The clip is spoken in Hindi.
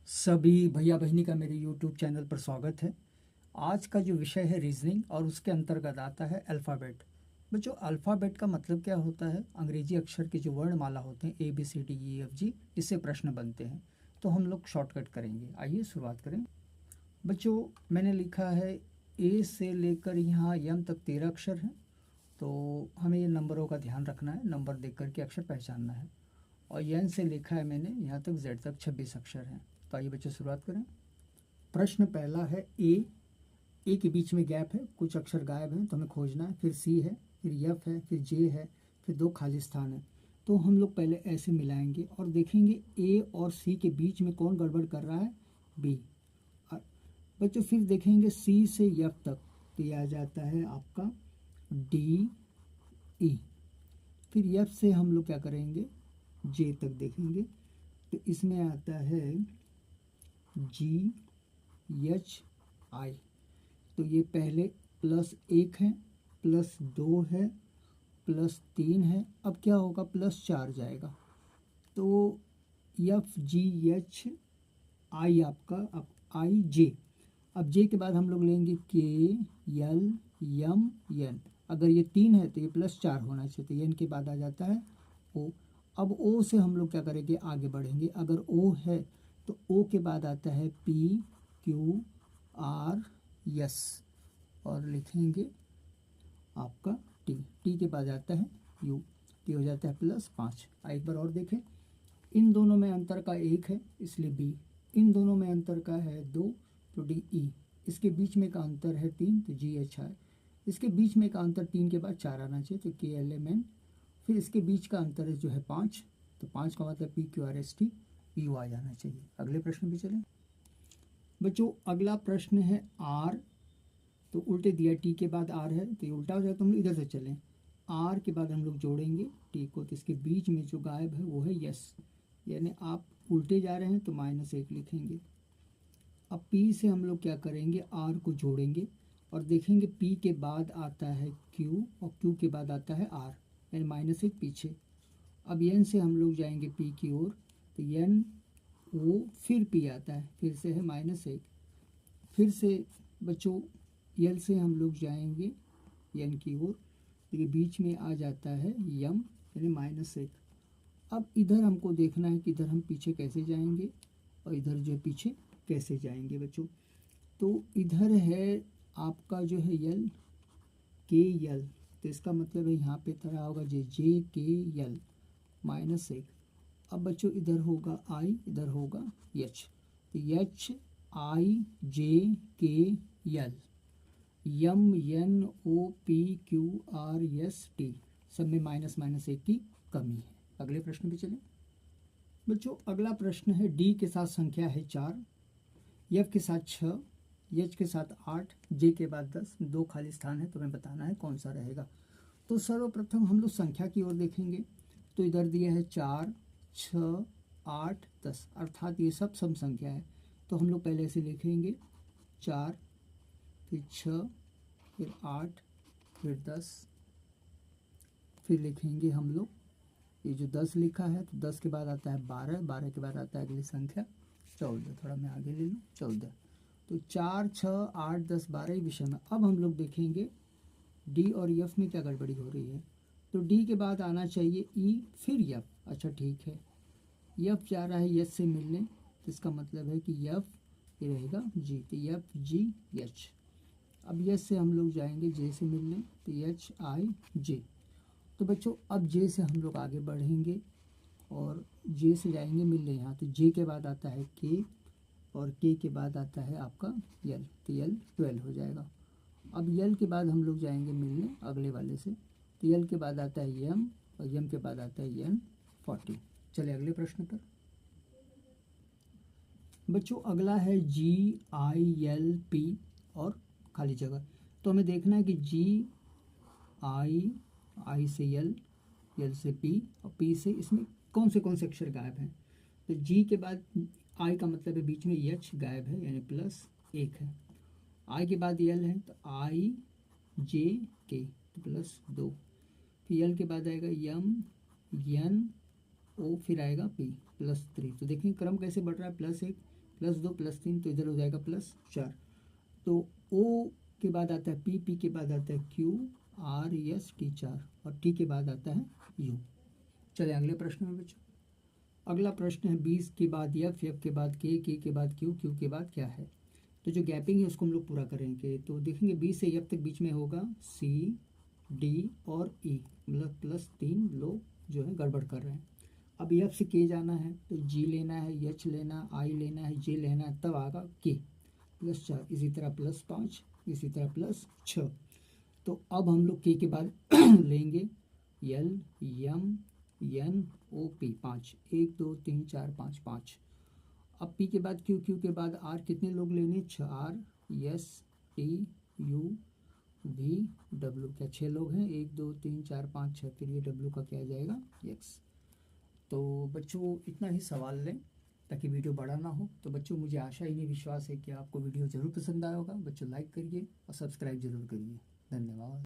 सभी भैया बहिनी का मेरे YouTube चैनल पर स्वागत है। आज का जो विषय है रीजनिंग और उसके अंतर्गत आता है अल्फ़ाबेट। बच्चों, अल्फ़ाबेट का मतलब क्या होता है? अंग्रेजी अक्षर की जो वर्णमाला होते हैं ABCDEFG, इससे प्रश्न बनते हैं। तो हम लोग शॉर्टकट करेंगे। आइए शुरुआत करें। बच्चों, मैंने लिखा है ए से लेकर यहाँ यम तक 13 अक्षर हैं। तो हमें ये नंबरों का ध्यान रखना है, नंबर देख करके अक्षर पहचानना है। और एन से लिखा है मैंने यहाँ तक जेड तक 26 अक्षर हैं। तो आइए बच्चों शुरुआत करें। प्रश्न पहला है ए के बीच में गैप है, कुछ अक्षर गायब हैं तो हमें खोजना है। फिर सी है, फिर एफ है, फिर जे है, फिर 2 खाली स्थान है। तो हम लोग पहले ऐसे मिलाएंगे और देखेंगे ए और सी के बीच में कौन गड़बड़ कर रहा है, बी। बच्चों फिर देखेंगे सी से एफ तक, तो ये आ जाता है आपका डी ई। फिर एफ से हम लोग क्या करेंगे, जे तक देखेंगे, तो इसमें आता है जी एच आई। तो ये पहले +1 है, +2 है, +3 है। अब क्या होगा, +4 जाएगा। तो FGHI आपका, अब IJ। अब जे के बाद हम लोग लेंगे KLMN। अगर ये 3 है तो ये +4 होना चाहिए, तो एन के बाद आ जाता है O। अब O से हम लोग क्या करेंगे, आगे बढ़ेंगे। अगर O है तो O के बाद आता है PQRS और लिखेंगे आपका टी के बाद आता है U। ये हो जाता है +5। एक बार और देखें, इन दोनों में अंतर का 1 है इसलिए B। इन दोनों में अंतर का है 2 तो DE। इसके बीच में का अंतर है 3 तो GHI। इसके बीच में का अंतर 3 के बाद 4 आना चाहिए तो KLMN। फिर इसके बीच का अंतर है जो है 5, तो 5 का मतलब PQRST U आ जाना चाहिए। अगले प्रश्न पे चलें। बच्चों अगला प्रश्न है R। तो उल्टे दिया, टी के बाद आर है तो ये उल्टा हो जाए, तो हम लोग इधर से चलें। आर के बाद हम लोग जोड़ेंगे टी को, तो इसके बीच में जो गायब है वो है यस। यानी आप उल्टे जा रहे हैं तो -1 लिखेंगे। अब पी से हम लोग क्या करेंगे, आर को जोड़ेंगे और देखेंगे पी के बाद आता है क्यू और क्यू के बाद आता है आर, यानी -1 पीछे। अब एन से हम लोग जाएंगे पी की ओर, तो एन ओ फिर पी आता है, फिर से है -1। फिर से बच्चों यल से हम लोग जाएंगे एन की ओर, तो ये बीच में आ जाता है यम, यानी -1। अब इधर हमको देखना है कि इधर हम पीछे कैसे जाएंगे और इधर जो पीछे कैसे जाएंगे बच्चों। तो इधर है आपका जो है यल के यल, तो इसका मतलब है यहाँ पे तरह होगा जे के यल -1। अब बच्चों इधर होगा आई, इधर होगा एच, तो HIJKL, MNOPQRST, सब में -1 की कमी है। अगले प्रश्न पे चलें। बच्चों अगला प्रश्न है डी के साथ संख्या है 4, एफ के साथ 6, एच के साथ 8, जे के बाद 10, 2 खाली स्थान है, तो हमें बताना है कौन सा रहेगा। तो सर्वप्रथम हम लोग संख्या की ओर देखेंगे, तो इधर दिया है 4, 6, 8, 10, अर्थात ये सब सम संख्या है। तो हम लोग पहले ऐसे लिखेंगे 4, फिर 6, फिर 8, फिर 10, फिर लिखेंगे हम लोग ये जो 10 लिखा है, तो 10 के बाद आता है 12, 12 के बाद आता है अगली संख्या 14। थोड़ा मैं आगे ले लूँ, 14। तो 4, 6, 8, 10, 12 विषय में। अब हम लोग देखेंगे डी और एफ में क्या गड़बड़ी हो रही है। तो डी के बाद आना चाहिए ई, फिर एफ। अच्छा ठीक है, एफ जा रहा है एच से मिलने, तो इसका मतलब है कि एफ ये रहेगा जी, तो FGH। अब एच से हम लोग जाएंगे जे से मिलने, तो HIJ। तो बच्चों अब जे से हम लोग आगे बढ़ेंगे और जे से जाएंगे मिलने यहाँ, तो जे के बाद आता है के और के के बाद आता है आपका यल, तो यल 12 हो जाएगा। अब यल के बाद हम लोग जाएंगे मिलने अगले वाले से, तो यल के बाद आता है यम और यम के बाद आता है एन 40। चले अगले प्रश्न पर। बच्चों अगला है GILP और खाली जगह। तो हमें देखना है कि आई से यल, यल से पी और पी से इसमें कौन से अक्षर गायब हैं। तो जी के बाद आई का मतलब है बीच में एच गायब है, यानी +1 है। आई के बाद यल है तो IJK तो +2। फिर यल के बाद आएगा यम, एन ओ, फिर आएगा पी +3। तो देखें क्रम कैसे बढ़ रहा है, +1, +2 +3 तो इधर हो जाएगा +4। तो O के बाद आता है P, P के बाद आता है Q, R S T 4 और T के बाद आता है U। चले अगले प्रश्न में बच्चों। अगला प्रश्न है 20 के बाद F, F के बाद K, K के बाद Q, Q के बाद क्या है। तो जो गैपिंग है उसको हम लोग पूरा करेंगे। तो देखेंगे 20 से F तक बीच में होगा C, D और E, मतलब +3 लोग जो है गड़बड़ कर रहे हैं। अब F से K जाना है तो G लेना है, H लेना, I लेना है, J लेना है, तब आगा K +4, इसी तरह +5, इसी तरह +6। तो अब हम लोग K के बाद लेंगे L, M, N, O, P 5, 1 2 3 4 5 5। अब P के बाद Q, Q के बाद R कितने लोग लेने, 4, S, T, U, V, W, क्या 6 लोग हैं, 1 2 3 4 5 6, फिर ये W का क्या आ जाएगा X। तो बच्चों इतना ही सवाल लें ताकि वीडियो बड़ा ना हो। तो बच्चों मुझे आशा ही नहीं विश्वास है कि आपको वीडियो ज़रूर पसंद आया होगा। बच्चों लाइक करिए और सब्सक्राइब ज़रूर करिए। धन्यवाद।